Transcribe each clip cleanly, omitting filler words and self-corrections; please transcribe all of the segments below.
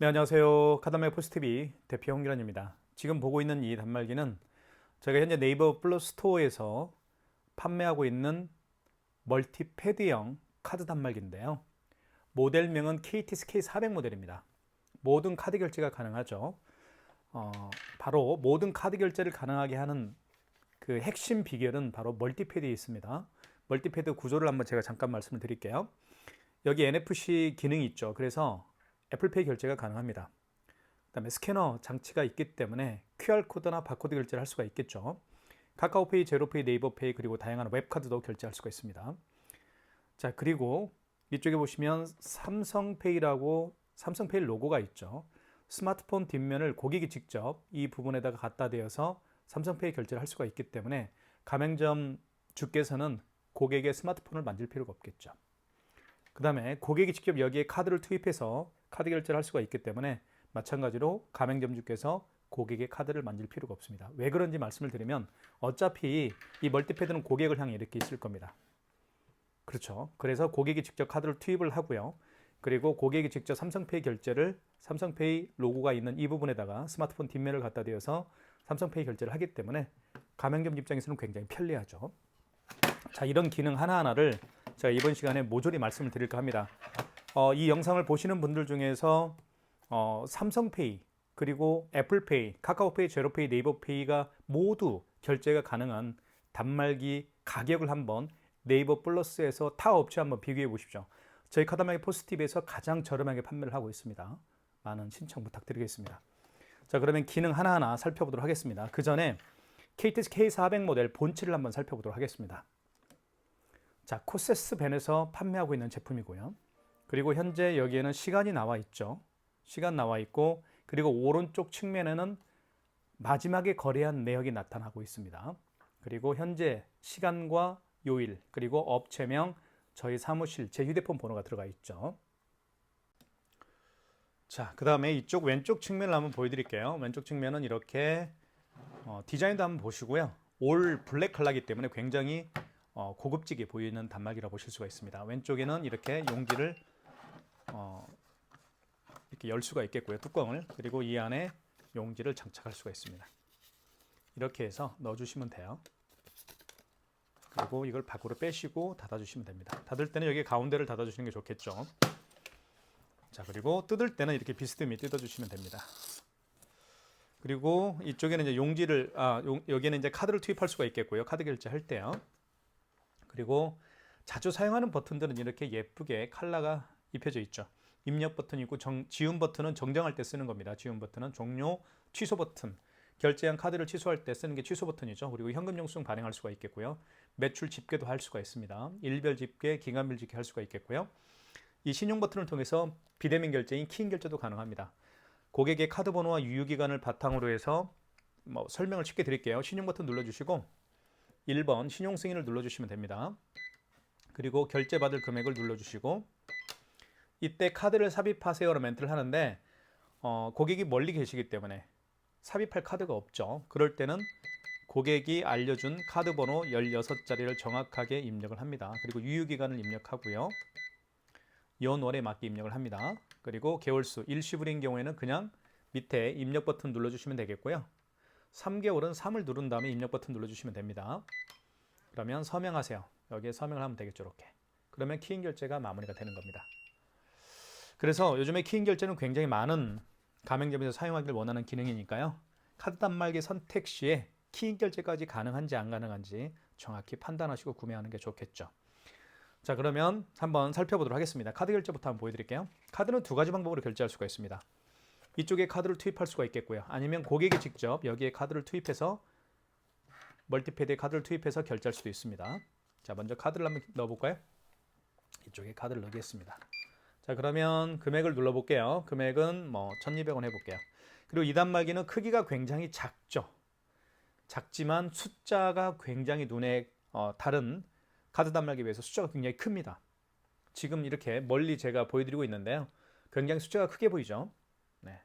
안녕하세요. 카드말기 포스TV 대표 홍기란입니다. 지금 보고 있는 이 단말기는 저희가 현재 네이버 플러스 스토어에서 판매하고 있는 멀티패드형 카드 단말기인데요. 모델명은 KTSK 400 모델입니다. 모든 카드 결제가 가능하죠. 바로 모든 카드 결제를 가능하게 하는 그 핵심 비결은 바로 멀티패드에 있습니다. 멀티패드 구조를 한번 제가 잠깐 말씀을 드릴게요. 여기 NFC 기능이 있죠. 그래서 애플페이 결제가 가능합니다. 그다음에 스캐너 장치가 있기 때문에 QR코드나 바코드 결제를 할 수가 있겠죠. 카카오페이, 제로페이, 네이버페이 그리고 다양한 웹카드도 결제할 수가 있습니다. 자, 그리고 이쪽에 보시면 삼성페이라고 삼성페이 로고가 있죠. 스마트폰 뒷면을 고객이 직접 이 부분에다가 갖다 대어서 삼성페이 결제를 할 수가 있기 때문에 가맹점 주께서는 고객의 스마트폰을 만질 필요가 없겠죠. 그 다음에 고객이 직접 여기에 카드를 투입해서 카드 결제를 할 수가 있기 때문에 마찬가지로 가맹점주께서 고객의 카드를 만질 필요가 없습니다. 왜 그런지 말씀을 드리면 어차피 이 멀티패드는 고객을 향해 이렇게 있을 겁니다. 그렇죠. 그래서 고객이 직접 카드를 투입을 하고요. 그리고 고객이 직접 삼성페이 결제를 삼성페이 로고가 있는 이 부분에다가 스마트폰 뒷면을 갖다 대어서 삼성페이 결제를 하기 때문에 가맹점 입장에서는 굉장히 편리하죠. 자, 이런 기능 하나하나를 제가 이번 시간에 모조리 말씀을 드릴까 합니다. 이 영상을 보시는 분들 중에서 삼성페이 그리고 애플페이, 카카오페이, 제로페이, 네이버페이가 모두 결제가 가능한 단말기 가격을 한번 네이버 플러스에서 타 업체 한번 비교해 보십시오. 저희 카드말기 포스티브에서 가장 저렴하게 판매를 하고 있습니다. 많은 신청 부탁드리겠습니다. 자, 그러면 기능 하나하나 살펴보도록 하겠습니다. 그 전에 KTS K400 모델 본체를 한번 살펴보도록 하겠습니다. 자, 코세스 벤에서 판매하고 있는 제품이고요. 그리고 현재 여기에는 시간이 나와 있죠. 시간 나와 있고, 그리고 오른쪽 측면에는 마지막에 거래한 내역이 나타나고 있습니다. 그리고 현재 시간과 요일, 그리고 업체명, 저희 사무실, 제 휴대폰 번호가 들어가 있죠. 자, 그 다음에 이쪽 왼쪽 측면을 한번 보여드릴게요. 왼쪽 측면은 이렇게 디자인도 한번 보시고요. 올 블랙 컬러이기 때문에 굉장히 고급지게 보이는 단말기라 보실 수가 있습니다. 왼쪽에는 이렇게 용기를 이렇게 열 수가 있겠고요. 뚜껑을. 그리고 이 안에 용지를 장착할 수가 있습니다. 이렇게 해서 넣어주시면 돼요. 그리고 이걸 밖으로 빼시고 닫아주시면 됩니다. 닫을 때는 여기 가운데를 닫아주시는 게 좋겠죠. 자, 그리고 뜯을 때는 이렇게 비스듬히 뜯어주시면 됩니다. 그리고 이쪽에는 이제 용지를 여기는 이제 카드를 투입할 수가 있겠고요. 카드 결제할 때요. 그리고 자주 사용하는 버튼들은 이렇게 예쁘게 컬러가 입혀져 있죠. 입력 버튼이 있고 지운 버튼은 정정할 때 쓰는 겁니다. 지운 버튼은 종료, 취소 버튼. 결제한 카드를 취소할 때 쓰는 게 취소 버튼이죠. 그리고 현금 영수증 발행할 수가 있겠고요. 매출 집계도 할 수가 있습니다. 일별 집계, 기간별 집계 할 수가 있겠고요. 이 신용 버튼을 통해서 비대면 결제인 키인 결제도 가능합니다. 고객의 카드 번호와 유효기간을 바탕으로 해서 설명을 쉽게 드릴게요. 신용 버튼 눌러주시고 1번 신용 승인을 눌러주시면 됩니다. 그리고 결제받을 금액을 눌러주시고 이때 카드를 삽입하세요라는 멘트를 하는데 고객이 멀리 계시기 때문에 삽입할 카드가 없죠. 그럴 때는 고객이 알려준 카드 번호 16자리를 정확하게 입력을 합니다. 그리고 유효기간을 입력하고요. 연월에 맞게 입력을 합니다. 그리고 개월수 일시불인 경우에는 그냥 밑에 입력 버튼 눌러주시면 되겠고요. 3개월은 3을 누른 다음에 입력 버튼 눌러주시면 됩니다. 그러면 서명하세요. 여기에 서명을 하면 되겠죠. 이렇게. 그러면 키인 결제가 마무리가 되는 겁니다. 그래서 요즘에 키인 결제는 굉장히 많은 가맹점에서 사용하기를 원하는 기능이니까요. 카드 단말기 선택 시에 키인 결제까지 가능한지 안 가능한지 정확히 판단하시고 구매하는 게 좋겠죠. 자, 그러면 한번 살펴보도록 하겠습니다. 카드 결제부터 한번 보여드릴게요. 카드는 두 가지 방법으로 결제할 수가 있습니다. 이쪽에 카드를 투입할 수가 있겠고요. 아니면 고객이 직접 여기에 카드를 투입해서 멀티패드에 카드를 투입해서 결제할 수도 있습니다. 자, 먼저 카드를 한번 넣어볼까요? 이쪽에 카드를 넣겠습니다. 자, 그러면 금액을 눌러볼게요. 금액은 1200원 해볼게요. 그리고 이 단말기는 크기가 굉장히 작죠. 작지만 숫자가 굉장히 눈에 다른 카드 단말기에 비해서 숫자가 굉장히 큽니다. 지금 이렇게 멀리 제가 보여드리고 있는데요. 굉장히 숫자가 크게 보이죠. 네.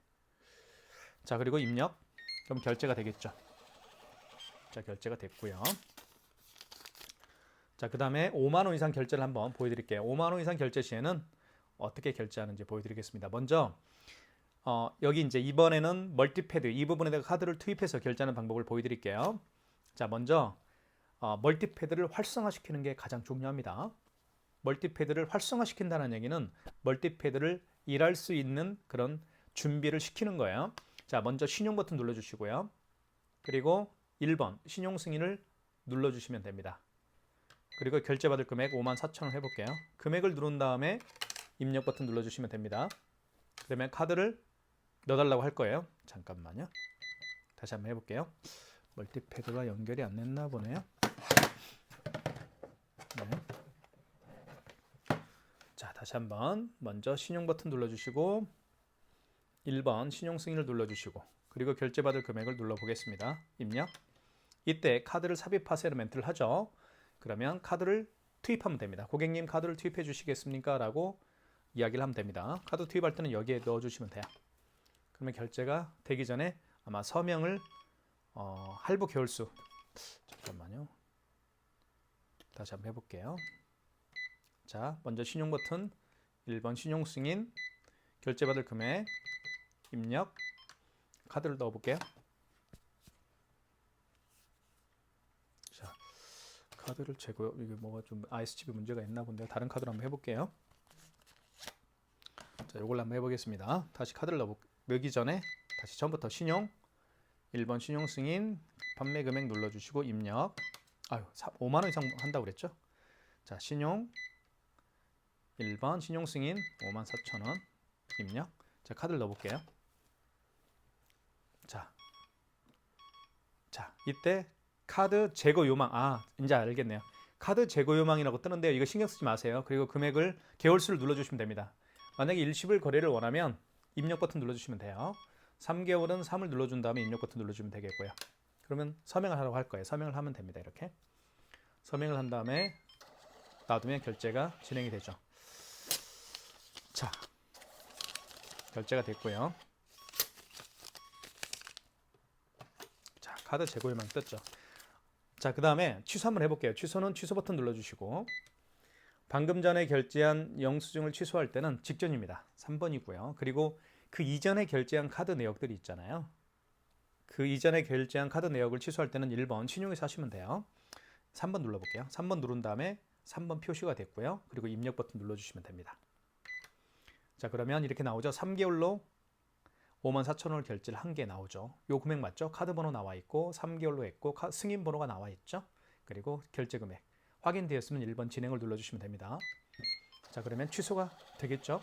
자, 그리고 입력. 그럼 결제가 되겠죠. 자, 결제가 됐고요. 자, 그 다음에 5만 원 이상 결제를 한번 보여드릴게요. 5만 원 이상 결제 시에는 어떻게 결제하는지 보여드리겠습니다. 먼저 여기 이제 이번에는 멀티패드 이 부분에다가 카드를 투입해서 결제하는 방법을 보여드릴게요. 자, 먼저 멀티패드를 활성화시키는 게 가장 중요합니다. 멀티패드를 활성화시킨다는 얘기는 멀티패드를 일할 수 있는 그런 준비를 시키는 거예요. 자, 먼저 신용 버튼 눌러주시고요. 그리고 1번 신용 승인을 눌러주시면 됩니다. 그리고 결제받을 금액 54,000원 해볼게요. 금액을 누른 다음에 입력 버튼 눌러주시면 됩니다. 그러면 카드를 넣어달라고 할 거예요. 잠깐만요. 다시 한번 해볼게요. 멀티패드가 연결이 안 됐나 보네요. 네. 자, 다시 한번 먼저 신용 버튼 눌러주시고 1번 신용 승인을 눌러주시고 그리고 결제받을 금액을 눌러보겠습니다. 입력. 이때 카드를 삽입하세요 멘트를 하죠. 그러면 카드를 투입하면 됩니다. 고객님 카드를 투입해 주시겠습니까? 라고 이야기를 하면 됩니다. 카드 투입할 때는 여기에 넣어주시면 돼요. 그러면 결제가 되기 전에 아마 서명을 할부 개월수 잠깐만요. 다시 한번 해볼게요. 자, 먼저 신용 버튼 1번 신용 승인 결제받을 금액 입력 카드를 넣어볼게요. 자, 카드를 제거 이게 뭐가 좀 ISCP 문제가 있나 본데요. 다른 카드로 한번 해볼게요. 자, 이걸 한번 해보겠습니다. 다시 카드를 넣기 전에 다시 처음부터 신용 1번 신용 승인 판매 금액 눌러주시고 입력. 5만 원 이상 한다고 그랬죠? 자, 신용 1번 신용 승인 54,000원 입력. 자, 카드를 넣어볼게요. 자, 이때 카드 제거 요망. 이제 알겠네요. 카드 제거 요망이라고 뜨는데요. 이거 신경 쓰지 마세요. 그리고 금액을 개월수를 눌러주시면 됩니다. 만약에 일시불 거래를 원하면 입력 버튼 눌러주시면 돼요. 3개월은 3을 눌러준 다음에 입력 버튼 눌러주면 되겠고요. 그러면 서명을 하라고 할 거예요. 서명을 하면 됩니다. 이렇게 서명을 한 다음에 놔두면 결제가 진행이 되죠. 자, 결제가 됐고요. 자, 카드 재고 요망 떴죠. 자, 그 다음에 취소 한번 해볼게요. 취소는 취소 버튼 눌러주시고 방금 전에 결제한 영수증을 취소할 때는 직전입니다. 3번이고요. 그리고 그 이전에 결제한 카드 내역들이 있잖아요. 그 이전에 결제한 카드 내역을 취소할 때는 1번 신용에서 하시면 돼요. 3번 눌러볼게요. 3번 누른 다음에 3번 표시가 됐고요. 그리고 입력 버튼 눌러주시면 됩니다. 자, 그러면 이렇게 나오죠. 3개월로 54,000원을 결제를 한 게 나오죠. 요 금액 맞죠? 카드 번호 나와 있고 3개월로 했고 승인 번호가 나와 있죠. 그리고 결제 금액 확인되었으면 1번 진행을 눌러주시면 됩니다. 자, 그러면 취소가 되겠죠.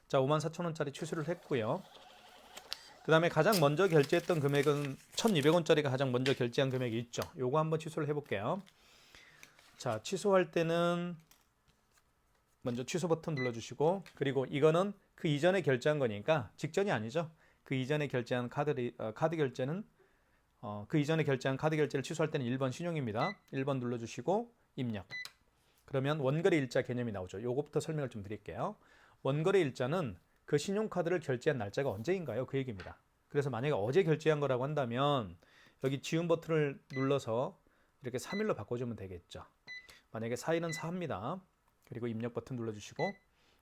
자, 54,000원짜리 취소를 했고요. 그 다음에 가장 먼저 결제했던 금액은 1,200원짜리가 가장 먼저 결제한 금액이 있죠. 요거 한번 취소를 해볼게요. 자, 취소할 때는 먼저 취소 버튼 눌러주시고 그리고 이거는 그 이전에 결제한 거니까 직전이 아니죠. 그 이전에 결제한 카드 결제는 그 이전에 결제한 카드 결제를 취소할 때는 1번 신용입니다. 1번 눌러주시고 입력. 그러면 원거래 일자 개념이 나오죠. 요거부터 설명을 좀 드릴게요. 원거래 일자는 그 신용카드를 결제한 날짜가 언제인가요? 그 얘기입니다. 그래서 만약에 어제 결제한 거라고 한다면 여기 지운 버튼을 눌러서 이렇게 3일로 바꿔주면 되겠죠. 만약에 4일은 4입니다. 그리고 입력 버튼 눌러주시고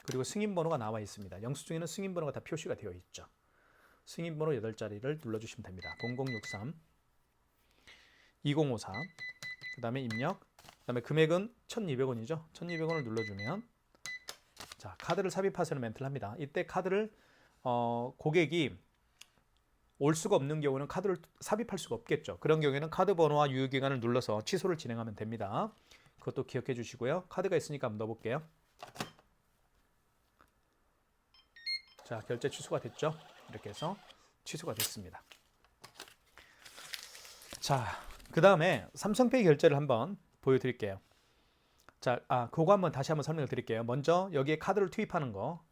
그리고 승인번호가 나와 있습니다. 영수증에는 승인번호가 다 표시가 되어 있죠. 승인번호 8자리를 눌러주시면 됩니다. 0063 2054 그 다음에 입력 그 다음에 금액은 1,200원이죠. 1,200원을 눌러주면 자, 카드를 삽입하세요 멘트를 합니다. 이때 카드를 고객이 올 수가 없는 경우는 카드를 삽입할 수가 없겠죠. 그런 경우에는 카드 번호와 유효기간을 눌러서 취소를 진행하면 됩니다. 그것도 기억해 주시고요. 카드가 있으니까 한번 넣어볼게요. 자, 결제 취소가 됐죠. 이렇게 해서 취소가 됐습니다. 자, 그 다음에 삼성페이 결제를 한번 보여드릴게요. 자, 그거 한번 다시 한번 설명을 드릴게요. 먼저 여기에 카드를 투입하는 거,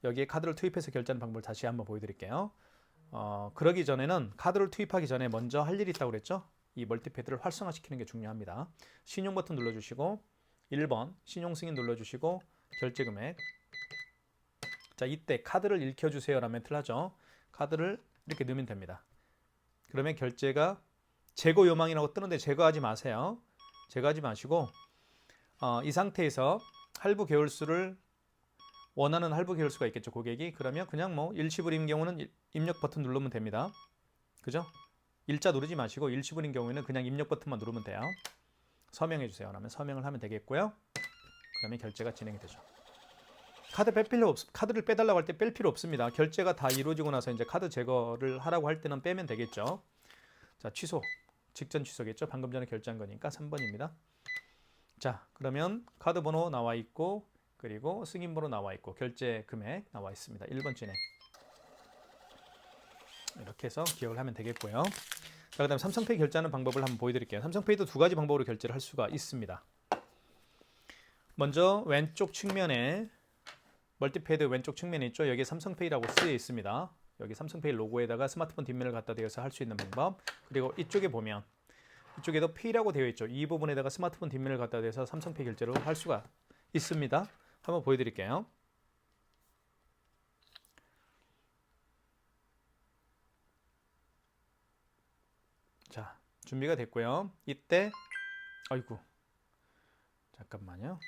여기에 카드를 투입해서 결제하는 방법을 다시 한번 보여드릴게요. 그러기 전에는 카드를 투입하기 전에 먼저 할 일이 있다고 그랬죠? 이 멀티패드를 활성화시키는 게 중요합니다. 신용 버튼 눌러주시고 1번 신용 승인 눌러주시고 결제 금액. 자, 이때 카드를 읽혀주세요 라는 멘트를 하죠. 카드를 이렇게 넣으면 됩니다. 그러면 결제가 제거 요망이라고 뜨는데 제거하지 마세요. 제거하지 마시고 이 상태에서 할부 개월수를 원하는 할부 계열수가 있겠죠, 고객이. 그러면 그냥 뭐 일시불인 경우는 입력 버튼 누르면 됩니다. 그죠? 일자 누르지 마시고 일시불인 경우에는 그냥 입력 버튼만 누르면 돼요. 서명해 주세요. 그러면 서명을 하면 되겠고요. 그러면 결제가 진행이 되죠. 카드를 빼달라고 할 때 뺄 필요 없습니다. 결제가 다 이루어지고 나서 이제 카드 제거를 하라고 할 때는 빼면 되겠죠. 자, 취소. 직전 취소겠죠. 방금 전에 결제한 거니까 3번입니다. 자, 그러면 카드 번호 나와 있고, 그리고 승인 번호 나와 있고, 결제 금액 나와 있습니다. 1번 진행. 이렇게 해서 기억을 하면 되겠고요. 자, 그다음 삼성페이 결제하는 방법을 한번 보여드릴게요. 삼성페이도 두 가지 방법으로 결제를 할 수가 있습니다. 먼저 왼쪽 측면에 멀티패드 왼쪽 측면에 있죠. 여기에 삼성페이라고 쓰여 있습니다. 여기 삼성페이 로고에다가 스마트폰 뒷면을 갖다 대어서 할 수 있는 방법. 그리고 이쪽에 보면 이쪽에도 페이라고 되어 있죠. 이 부분에다가 스마트폰 뒷면을 갖다 대서 삼성페이 결제를 할 수가 있습니다. 한번 보여드릴게요. 자, 준비가 됐고요. 이때 아이고 잠깐만요.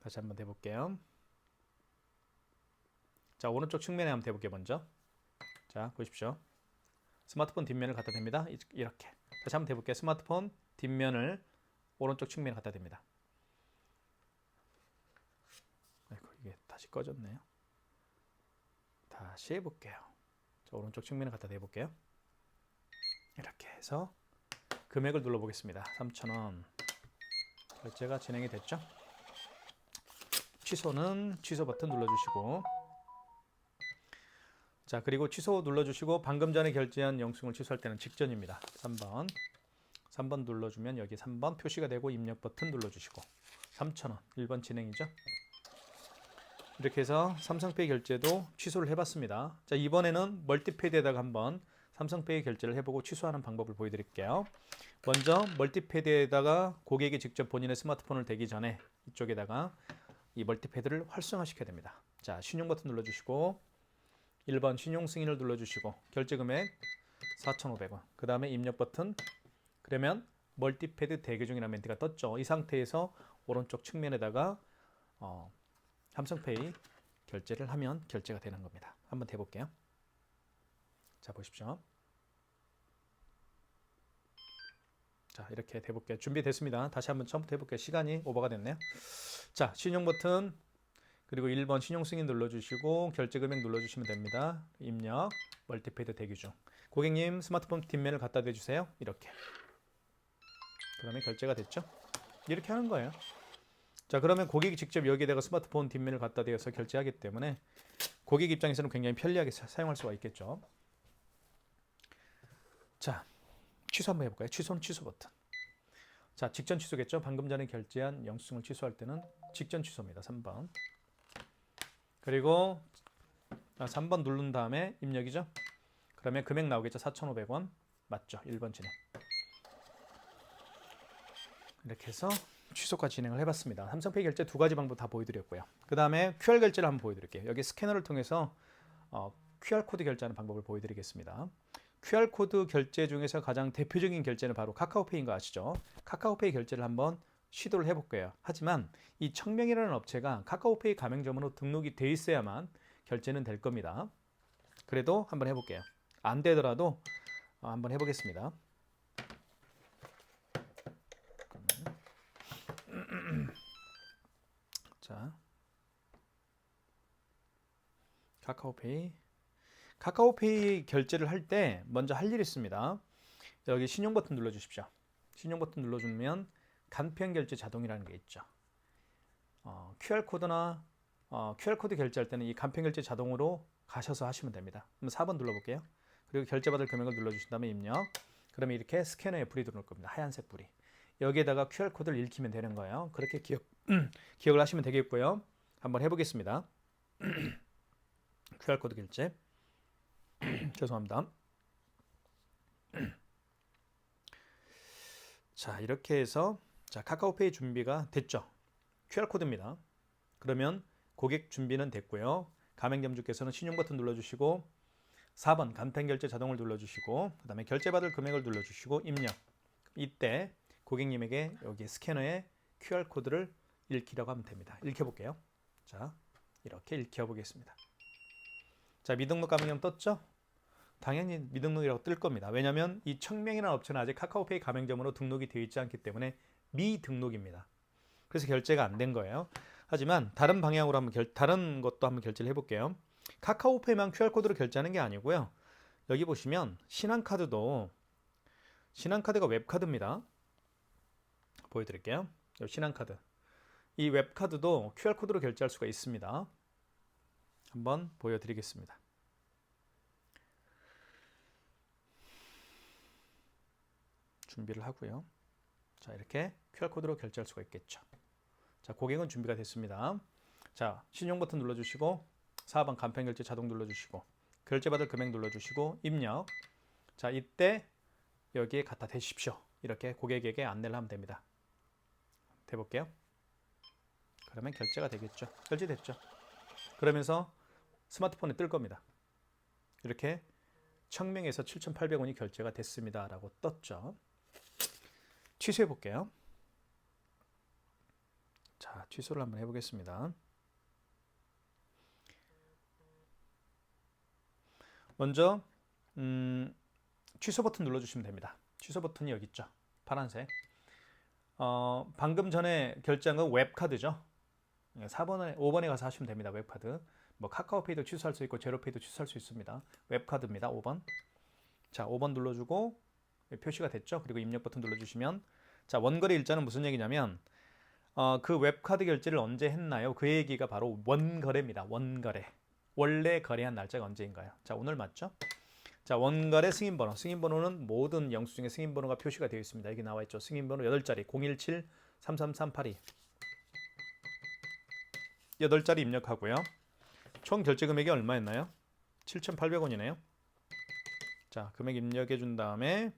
다시 한번 해볼게요. 자, 오른쪽 측면에 한번 해볼게요. 먼저 자, 보십시오. 스마트폰 뒷면을 갖다 댑니다. 이렇게 다시 한번 해볼게요. 스마트폰 뒷면을 오른쪽 측면에 갖다 댑니다. 아이고, 이게 다시 꺼졌네요. 다시 해볼게요. 자, 오른쪽 측면에 갖다 대볼게요. 이렇게 해서 금액을 눌러보겠습니다. 3,000원. 결제가 진행이 됐죠? 취소는 취소 버튼 눌러주시고, 자, 그리고 취소 눌러주시고 방금 전에 결제한 영수증을 취소할 때는 직전입니다. 3번 눌러주면 여기 3번 표시가 되고 입력 버튼 눌러주시고 3,000원 1번 진행이죠. 이렇게 해서 삼성페이 결제도 취소를 해봤습니다. 자, 이번에는 멀티패드에다가 한번 삼성페이 결제를 해보고 취소하는 방법을 보여드릴게요. 먼저 멀티패드에다가 고객이 직접 본인의 스마트폰을 대기 전에 이쪽에다가 이 멀티패드를 활성화시켜야 됩니다. 자, 신용 버튼 눌러주시고 1번 신용 승인을 눌러주시고 결제 금액 4,500원. 그 다음에 입력 버튼. 그러면 멀티패드 대기 중이라는 멘트가 떴죠. 이 상태에서 오른쪽 측면에다가 삼성페이 결제를 하면 결제가 되는 겁니다. 한번 해볼게요. 자, 보십시오. 자, 이렇게 해볼게요. 준비됐습니다. 다시 한번 처음부터 해볼게요. 시간이 오버가 됐네요. 자, 신용 버튼 그리고 1번 신용 승인 눌러주시고 결제 금액 눌러주시면 됩니다. 입력 멀티패드 대기 중. 고객님 스마트폰 뒷면을 갖다 대주세요. 이렇게. 그다음에 결제가 됐죠. 이렇게 하는 거예요. 자, 그러면 고객이 직접 여기에다가 스마트폰 뒷면을 갖다 대어서 결제하기 때문에 고객 입장에서는 굉장히 편리하게 사용할 수가 있겠죠. 자, 취소 한번 해볼까요? 취소는 취소 버튼. 자, 직전 취소겠죠. 방금 전에 결제한 영수증을 취소할 때는 직전 취소입니다. 3번. 그리고 3번 누른 다음에 입력이죠. 그러면 금액 나오겠죠. 4,500원. 맞죠. 1번 진행. 이렇게 해서 취소까지 진행을 해봤습니다. 삼성페이 결제 두 가지 방법 다 보여드렸고요. 그 다음에 QR 결제를 한번 보여드릴게요. 여기 스캐너를 통해서 QR코드 결제하는 방법을 보여드리겠습니다. QR코드 결제 중에서 가장 대표적인 결제는 바로 카카오페이인 거 아시죠? 카카오페이 결제를 한번 시도를 해볼게요. 하지만 이 청명이라는 업체가 카카오페이 가맹점으로 등록이 돼 있어야만 결제는 될 겁니다. 그래도 한번 해볼게요. 안 되더라도 한번 해보겠습니다. 자, 카카오페이 결제를 할 때 먼저 할 일이 있습니다. 여기 신용 버튼 눌러주십시오. 신용 버튼 눌러주면 간편 결제 자동이라는 게 있죠. QR코드 결제할 때는 이 간편 결제 자동으로 가셔서 하시면 됩니다. 그럼 4번 눌러볼게요. 그리고 결제받을 금액을 눌러주신 다음에 입력. 그러면 이렇게 스캐너에 불이 들어올 겁니다. 하얀색 불이. 여기에다가 QR코드를 읽히면 되는 거예요. 그렇게 기억을 하시면 되겠고요. 한번 해보겠습니다. QR코드 결제. 죄송합니다. 자, 이렇게 해서 카카오페이 준비가 됐죠. QR코드입니다. 그러면 고객 준비는 됐고요. 가맹점주께서는 신용 버튼 눌러주시고 4번 간편 결제 자동을 눌러주시고 그 다음에 결제받을 금액을 눌러주시고 입력. 이때 고객님에게 여기 스캐너에 QR코드를 읽히라고 하면 됩니다. 읽혀볼게요. 자, 이렇게 읽혀 보겠습니다. 자, 미등록 가맹점 떴죠? 당연히 미등록이라고 뜰 겁니다. 왜냐하면 이 청명이라는 업체는 아직 카카오페이 가맹점으로 등록이 되어 있지 않기 때문에 미등록입니다. 그래서 결제가 안 된 거예요. 하지만 다른 방향으로 다른 것도 한번 결제를 해볼게요. 카카오페이만 QR코드로 결제하는 게 아니고요. 여기 보시면 신한카드가 웹카드입니다. 보여드릴게요. 여기 신한카드. 이 웹카드도 QR코드로 결제할 수가 있습니다. 한번 보여드리겠습니다. 준비를 하고요. 자, 이렇게 QR코드로 결제할 수가 있겠죠. 자, 고객은 준비가 됐습니다. 자, 신용 버튼 눌러주시고 4번 간편 결제 자동 눌러주시고 결제받을 금액 눌러주시고 입력. 자, 이때 여기에 갖다 대십시오. 이렇게 고객에게 안내를 하면 됩니다. 대볼게요. 그러면 결제가 되겠죠. 결제됐죠. 그러면서 스마트폰에 뜰 겁니다. 이렇게 청명에서 7,800원이 결제가 됐습니다. 라고 떴죠. 취소해 볼게요. 자, 취소를 한번 해보겠습니다. 먼저 취소 버튼 눌러주시면 됩니다. 취소 버튼이 여기 있죠. 파란색. 방금 전에 결제한 건 웹카드죠. 5번에 가서 하시면 됩니다. 웹카드. 뭐 카카오페이도 취소할 수 있고 제로페이도 취소할 수 있습니다. 웹카드입니다. 5번. 자, 5번 눌러주고 표시가 됐죠. 그리고 입력 버튼 눌러주시면 자, 원거래 일자는 무슨 얘기냐면 그 웹카드 결제를 언제 했나요? 그 얘기가 바로 원거래입니다. 원거래. 원래 거래한 날짜가 언제인가요? 자, 오늘 맞죠? 자, 원거래 승인번호. 승인번호는 모든 영수증에 승인번호가 표시가 되어 있습니다. 여기 나와 있죠. 승인번호 8자리 017-33382 8자리 입력하고요. 총 결제 금액이 얼마였나요? 7,800원이네요. 자, 금액 입력해 준 다음에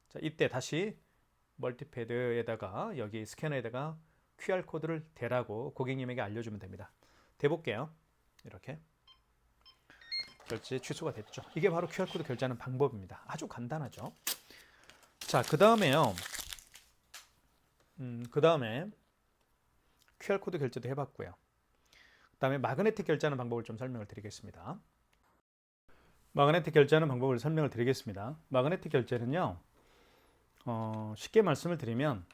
자, 이때 다시 멀티패드에다가 여기 스캐너에다가 QR코드를 대라고 고객님에게 알려주면 됩니다. 대볼게요. 이렇게 결제 취소가 됐죠. 이게 바로 QR코드 결제하는 방법입니다. 아주 간단하죠. 자, 그 다음에요. 그 다음에 QR코드 결제도 해봤고요. 그 다음에 마그네틱 결제하는 방법을 좀 설명을 드리겠습니다. 마그네틱 결제하는 방법을 설명을 드리겠습니다. 마그네틱 결제는요. 쉽게 말씀을 드리면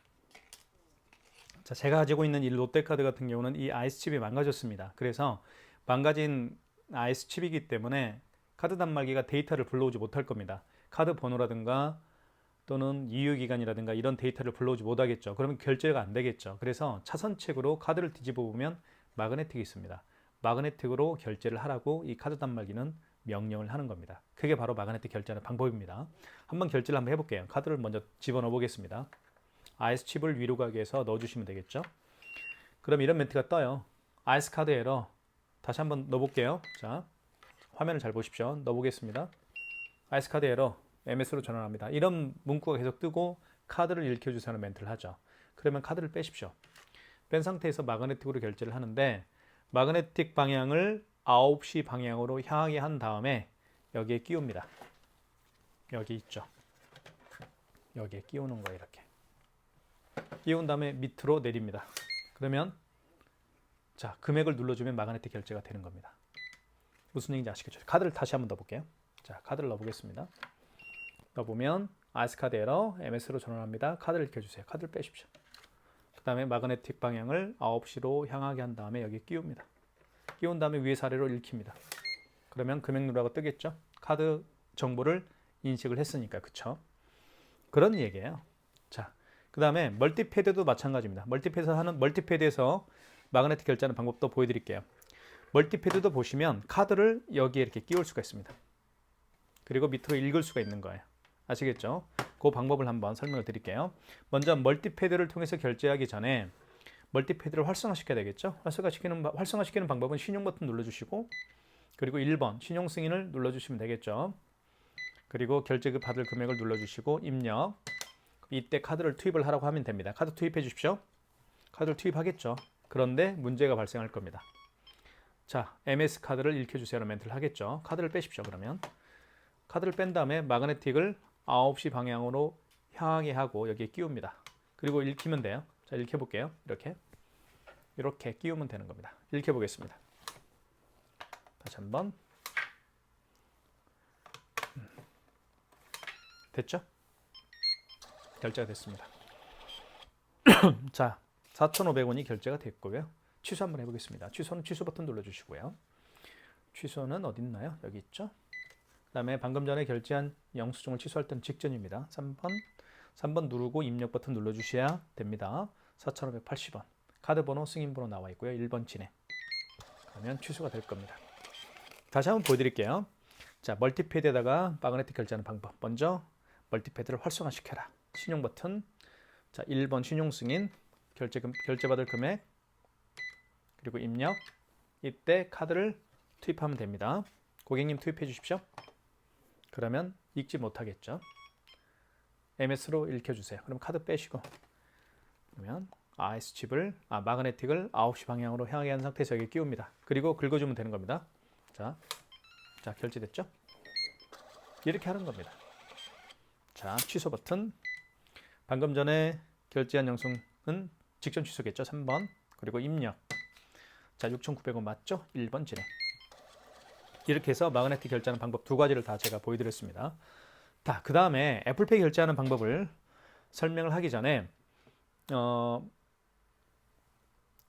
자, 제가 가지고 있는 이 롯데카드 같은 경우는 이 아이스칩이 망가졌습니다. 그래서 망가진 아이스칩이기 때문에 카드 단말기가 데이터를 불러오지 못할 겁니다. 카드 번호라든가 또는 유효기간이라든가 이런 데이터를 불러오지 못하겠죠. 그러면 결제가 안 되겠죠. 그래서 차선책으로 카드를 뒤집어 보면 마그네틱이 있습니다. 마그네틱으로 결제를 하라고 이 카드 단말기는 명령을 하는 겁니다. 그게 바로 마그네틱 결제하는 방법입니다. 한번 결제를 한번 해볼게요. 카드를 먼저 집어넣어 보겠습니다. 아이스칩을 위로 가게 해서 넣어주시면 되겠죠. 그럼 이런 멘트가 떠요. 아이스 카드 에러. 다시 한번 넣어볼게요. 자, 화면을 잘 보십시오. 넣어보겠습니다. 아이스 카드 에러. MS로 전환합니다. 이런 문구가 계속 뜨고 카드를 읽혀주세요 하는 멘트를 하죠. 그러면 카드를 빼십시오. 뺀 상태에서 마그네틱으로 결제를 하는데 마그네틱 방향을 9시 방향으로 향하게 한 다음에 여기에 끼웁니다. 여기 있죠. 여기에 끼우는 거예요. 이렇게 끼운 다음에 밑으로 내립니다. 그러면 자, 금액을 눌러주면 마그네틱 결제가 되는 겁니다. 무슨 얘기인지 아시겠죠? 카드를 다시 한번 넣어볼게요. 자, 카드를 넣어보겠습니다. 넣어보면 아이스 카드 에러 MS로 전환합니다. 카드를 읽혀주세요. 카드를 빼십시오. 그 다음에 마그네틱 방향을 9시로 향하게 한 다음에 여기 끼웁니다. 끼운 다음에 위에서 아래로 읽힙니다. 그러면 금액 누르라고 뜨겠죠? 카드 정보를 인식을 했으니까. 그쵸? 그런 얘기예요. 자, 그 다음에 멀티패드도 마찬가지입니다. 멀티패드에서 마그네틱 결제하는 방법도 보여드릴게요. 멀티패드도 보시면 카드를 여기에 이렇게 끼울 수가 있습니다. 그리고 밑으로 읽을 수가 있는 거예요. 아시겠죠? 그 방법을 한번 설명을 드릴게요. 먼저 멀티패드를 통해서 결제하기 전에 멀티패드를 활성화시켜야 되겠죠? 활성화시키는 방법은 신용 버튼 눌러주시고 그리고 1번 신용 승인을 눌러주시면 되겠죠. 그리고 결제 받을 금액을 눌러주시고 입력. 이때 카드를 투입을 하라고 하면 됩니다. 카드 투입해 주십시오. 카드를 투입하겠죠. 그런데 문제가 발생할 겁니다. 자, MS 카드를 읽혀주세요 멘트를 하겠죠. 카드를 빼십시오. 그러면 카드를 뺀 다음에 마그네틱을 9시 방향으로 향하게 하고 여기에 끼웁니다. 그리고 읽히면 돼요. 자, 읽혀볼게요. 이렇게 이렇게 끼우면 되는 겁니다. 읽혀보겠습니다. 다시 한번. 됐죠? 결제가 됐습니다. 자, 4,500원이 결제가 됐고요. 취소 한번 해보겠습니다. 취소는 취소 버튼 눌러주시고요. 취소는 어디 있나요? 여기 있죠? 그 다음에 방금 전에 결제한 영수증을 취소할 때는 직전입니다. 3번 누르고 입력 버튼 눌러주셔야 됩니다. 4,580원. 카드 번호, 승인 번호 나와 있고요. 1번 진행. 그러면 취소가 될 겁니다. 다시 한번 보여드릴게요. 자, 멀티패드에다가 마그네틱 결제하는 방법. 먼저 멀티패드를 활성화시켜라. 신용 버튼. 자, 1번 신용 승인. 결제받을 금액. 그리고 입력. 이때 카드를 투입하면 됩니다. 고객님 투입해 주십시오. 그러면 읽지 못하겠죠. MS로 읽혀주세요. 그럼 카드 빼시고 그러면 S칩을 마그네틱을 9시 방향으로 향하게 한 상태에서 여기 끼웁니다. 그리고 긁어주면 되는 겁니다. 자, 결제됐죠? 이렇게 하는 겁니다. 자, 취소 버튼. 방금 전에 결제한 영수증은 직전 취소겠죠? 3번. 그리고 입력. 자, 6,900원 맞죠? 1번 진행. 이렇게 해서 마그네틱 결제하는 방법 두 가지를 다 제가 보여드렸습니다. 자, 그 다음에 애플페이 결제하는 방법을 설명을 하기 전에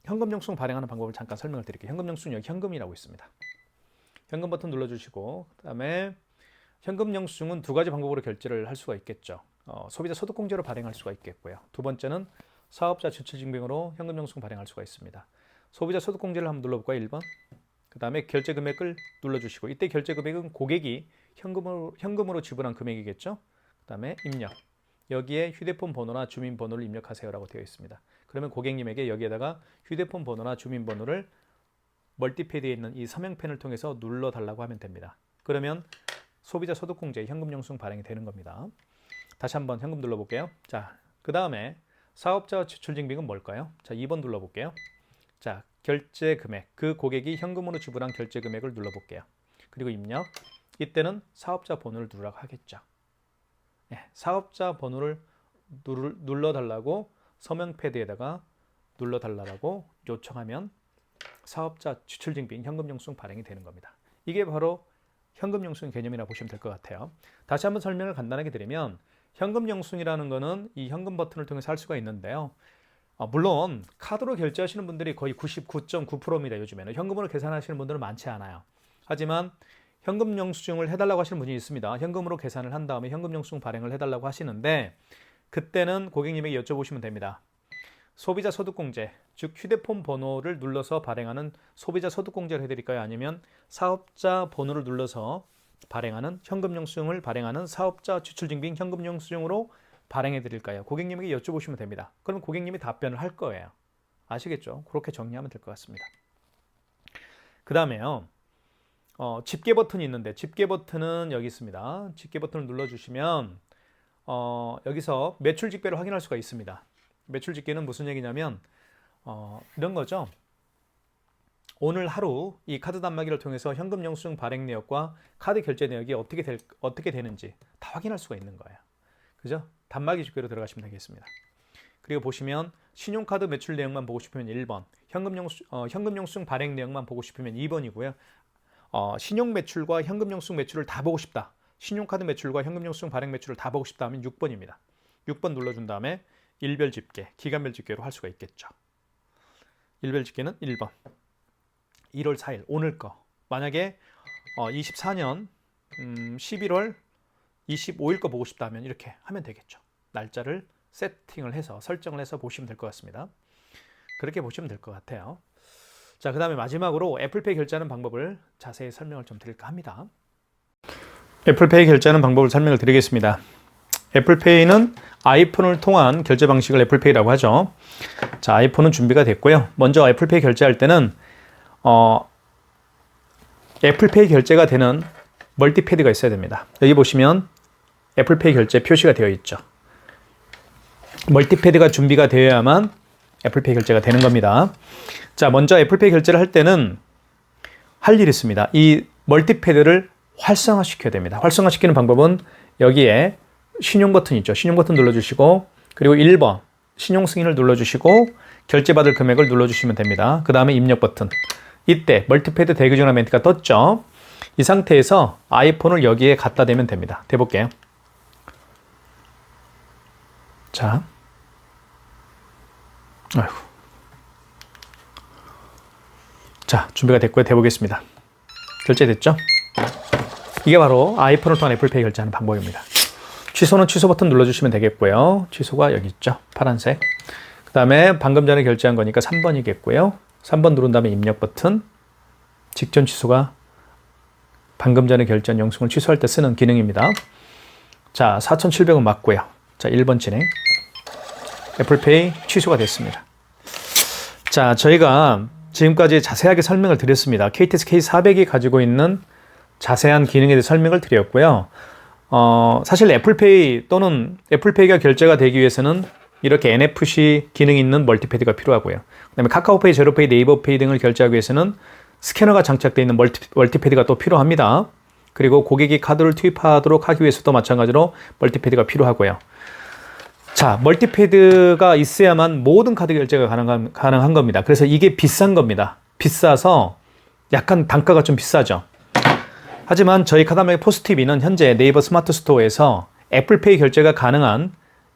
현금 영수증 발행하는 방법을 잠깐 설명을 드릴게요. 현금 영수증 여기 현금이라고 있습니다. 현금 버튼 눌러주시고 그 다음에 현금 영수증은 두 가지 방법으로 결제를 할 수가 있겠죠. 소비자 소득공제로 발행할 수가 있겠고요. 두 번째는 사업자 지출증빙으로 현금 영수증 발행할 수가 있습니다. 소비자 소득공제를 한번 눌러볼까요? 1번. 그 다음에 결제 금액을 눌러주시고 이때 결제 금액은 고객이 현금으로 지불한 금액이겠죠. 그 다음에 입력. 여기에 휴대폰 번호나 주민번호를 입력하세요라고 되어 있습니다. 그러면 고객님에게 여기에다가 휴대폰 번호나 주민번호를 멀티패드에 있는 이 서명펜을 통해서 눌러달라고 하면 됩니다. 그러면 소비자 소득공제 현금 영수증 발행이 되는 겁니다. 다시 한번 현금 눌러볼게요. 자, 그 다음에 사업자 지출증빙은 뭘까요? 자, 2번 눌러볼게요. 자, 결제 금액, 그 고객이 현금으로 지불한 결제 금액을 눌러볼게요. 그리고 입력. 이때는 사업자 번호를 누르라고 하겠죠. 네, 사업자 번호를 눌러달라고 서명패드에다가 눌러달라고 요청하면 사업자 지출증빙 현금영수증 발행이 되는 겁니다. 이게 바로 현금영수증 개념이라고 보시면 될 것 같아요. 다시 한번 설명을 간단하게 드리면 현금영수증이라는 거는 이 현금 버튼을 통해서 할 수가 있는데요. 물론 카드로 결제하시는 분들이 거의 99.9%입니다. 요즘에는 현금으로 계산하시는 분들은 많지 않아요. 하지만 현금 영수증을 해달라고 하시는 분이 있습니다. 현금으로 계산을 한 다음에 현금 영수증 발행을 해달라고 하시는데 그때는 고객님에게 여쭤보시면 됩니다. 소비자 소득공제, 즉 휴대폰 번호를 눌러서 발행하는 소비자 소득공제를 해드릴까요? 아니면 사업자 번호를 눌러서 발행하는 현금 영수증을 발행하는 사업자 지출증빙 현금 영수증으로 발행해 드릴까요? 고객님에게 여쭤보시면 됩니다. 그럼 고객님이 답변을 할 거예요. 아시겠죠? 그렇게 정리하면 될 것 같습니다. 그 다음에요. 집계 버튼이 있는데 집계 버튼은 여기 있습니다. 집계 버튼을 눌러주시면 여기서 매출 집계를 확인할 수가 있습니다. 매출 집계는 무슨 얘기냐면 이런 거죠. 오늘 하루 이 카드 단말기를 통해서 현금 영수증 발행 내역과 카드 결제 내역이 어떻게 되는지 다 확인할 수가 있는 거예요. 그죠? 단말기 집계로 들어가시면 되겠습니다. 그리고 보시면 신용카드 매출 내역만 보고 싶으면 1번, 현금 영수증 발행 내역만 보고 싶으면 2번이고요. 신용 매출과 현금 영수증 매출을 다 보고 싶다. 신용카드 매출과 현금 영수증 발행 매출을 다 보고 싶다 하면 6번입니다. 6번 눌러준 다음에 일별 집계, 기간별 집계로 할 수가 있겠죠. 일별 집계는 1번. 1월 4일 오늘 거. 만약에 24년 11월 25일 거 보고 싶다 하면 이렇게 하면 되겠죠. 날짜를 세팅을 해서 설정을 해서 보시면 될 것 같습니다. 그렇게 보시면 될 것 같아요. 자, 그 다음에 마지막으로 애플페이 결제하는 방법을 자세히 설명을 좀 드릴까 합니다. 애플페이 결제하는 방법을 설명을 드리겠습니다. 애플페이는 아이폰을 통한 결제 방식을 애플페이라고 하죠. 자, 아이폰은 준비가 됐고요. 먼저 애플페이 결제할 때는 애플페이 결제가 되는 멀티패드가 있어야 됩니다. 여기 보시면 애플페이 결제 표시가 되어 있죠. 멀티패드가 준비가 되어야만 애플페이 결제가 되는 겁니다. 자, 먼저 애플페이 결제를 할 때는 할 일이 있습니다. 이 멀티패드를 활성화시켜야 됩니다. 활성화시키는 방법은 여기에 신용 버튼 있죠. 신용 버튼 눌러주시고 그리고 1번 신용 승인을 눌러주시고 결제받을 금액을 눌러주시면 됩니다. 그 다음에 입력 버튼. 이때 멀티패드 대기 중이라는 멘트가 떴죠. 이 상태에서 아이폰을 여기에 갖다 대면 됩니다. 대볼게요. 자, 아이고. 자, 준비가 됐고요. 대보겠습니다. 결제됐죠? 이게 바로 아이폰을 통한 애플페이 결제하는 방법입니다. 취소는 취소 버튼 눌러주시면 되겠고요. 취소가 여기 있죠. 파란색. 그 다음에 방금 전에 결제한 거니까 3번이겠고요. 3번 누른 다음에 입력 버튼. 직전 취소가 방금 전에 결제한 영수증을 취소할 때 쓰는 기능입니다. 자, 4,700원 맞고요. 자, 1번 진행. 애플페이 취소가 됐습니다. 자, 저희가 지금까지 자세하게 설명을 드렸습니다. KTX K400이 가지고 있는 자세한 기능에 대해 설명을 드렸고요. 사실 애플페이 또는 애플페이가 결제가 되기 위해서는 이렇게 NFC 기능이 있는 멀티패드가 필요하고요. 그다음에 카카오페이, 제로페이, 네이버페이 등을 결제하기 위해서는 스캐너가 장착되어 있는 멀티패드가 또 필요합니다. 그리고 고객이 카드를 투입하도록 하기 위해서도 마찬가지로 멀티패드가 필요하고요. 자, 멀티패드가 있어야만 모든 카드 결제가 가능한 겁니다. 그래서 이게 비싼 겁니다. 비싸서 약간 단가가 좀 비싸죠. 하지만 저희 카드한말기 포스트TV는 현재 네이버 스마트 스토어에서 애플페이 결제가 가능한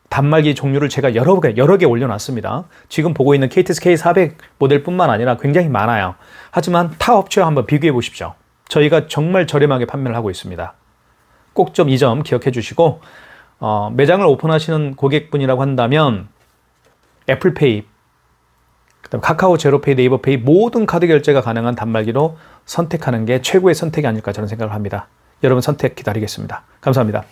단말기 종류를 제가 여러 개 올려놨습니다. 지금 보고 있는 KTX K400 모델뿐만 아니라 굉장히 많아요. 하지만 타 업체와 한번 비교해 보십시오. 저희가 정말 저렴하게 판매를 하고 있습니다. 꼭 좀 이 점 기억해 주시고 매장을 오픈하시는 고객분이라고 한다면 애플페이, 그다음 카카오, 제로페이, 네이버페이 모든 카드 결제가 가능한 단말기로 선택하는 게 최고의 선택이 아닐까 저는 생각을 합니다. 여러분 선택 기다리겠습니다. 감사합니다.